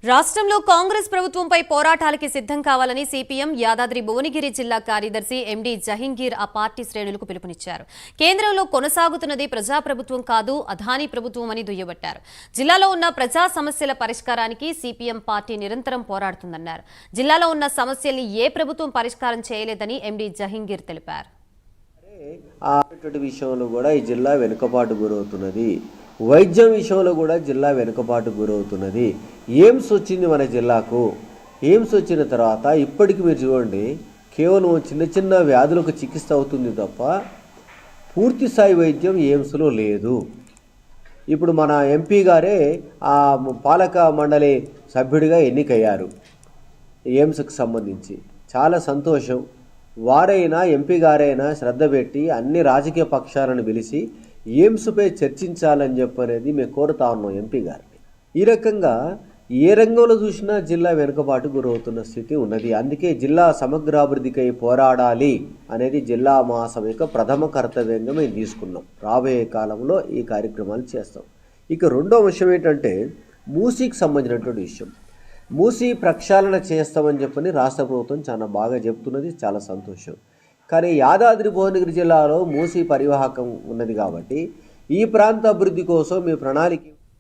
రాష్ట్రంలో కాంగ్రెస్ ప్రభుత్వంపై పోరాటాలకి సిద్ధం కావాలని సిపిఎం యాదాద్రి భువనగిరి జిల్లా కార్యదర్శి ఎండి జహంగీర్ ఆ పార్టీ శ్రేణులకు పిలుపునిచ్చారు. కేంద్రంలో కొనసాగుతున్నది ప్రజాప్రభుత్వం కాదు, అదానీ ప్రభుత్వం అని దుయ్యబట్టారు. జిల్లాలో ఉన్న ప్రజా సమస్యల పరిష్కారానికి సిపిఎం పార్టీ నిరంతరం పోరాడుతుందన్నారు. జిల్లాలో ఉన్న సమస్యల్ని ఏ ప్రభుత్వం పరిష్కారం చేయలేదని ఎండి జహంగీర్ తెలిపారు. విషయంలో కూడా ఈ జిల్లా వెనుకబాటు గురవుతున్నది. వైద్యం విషయంలో కూడా జిల్లా వెనుకబాటు గురవుతున్నది. ఎయిమ్స్ వచ్చింది మన జిల్లాకు. ఎయిమ్స్ వచ్చిన తర్వాత ఇప్పటికి మీరు చూడండి, కేవలం చిన్న చిన్న వ్యాధులకు చికిత్స అవుతుంది తప్ప పూర్తి స్థాయి వైద్యం ఎయిమ్స్లో లేదు. ఇప్పుడు మన ఎంపీ గారే ఆ పాలక మండలి సభ్యుడిగా ఎన్నికయ్యారు ఎయిమ్స్కి సంబంధించి. చాలా సంతోషం. వారైనా ఎంపీ గారైనా శ్రద్ధ పెట్టి అన్ని రాజకీయ పక్షాలను పిలిచి ఎయిమ్స్పై చర్చించాలని చెప్పనేది మేము కోరుతా ఉన్నాం ఎంపీ గారిని. ఈ రకంగా ఏ రంగంలో చూసినా జిల్లా వెనుకబాటు గురవుతున్న స్థితి ఉన్నది. అందుకే జిల్లా సమగ్రాభివృద్ధికై పోరాడాలి అనేది జిల్లా మహాసభ యొక్క ప్రథమ కర్తవ్యంగా మేము తీసుకున్నాం. రాబోయే కాలంలో ఈ కార్యక్రమాలు చేస్తాం. ఇక రెండో విషయం ఏంటంటే మూసీకి సంబంధించినటువంటి విషయం. మూసీ ప్రక్షాళన చేస్తామని చెప్పని రాష్ట్ర ప్రభుత్వం చాలా బాగా చెప్తున్నది, చాలా సంతోషం. కానీ యాదాద్రి భువనగిరి జిల్లాలో మూసీ పరివాహకం ఉన్నది కాబట్టి ఈ ప్రాంత అభివృద్ధి కోసం మీ ప్రణాళిక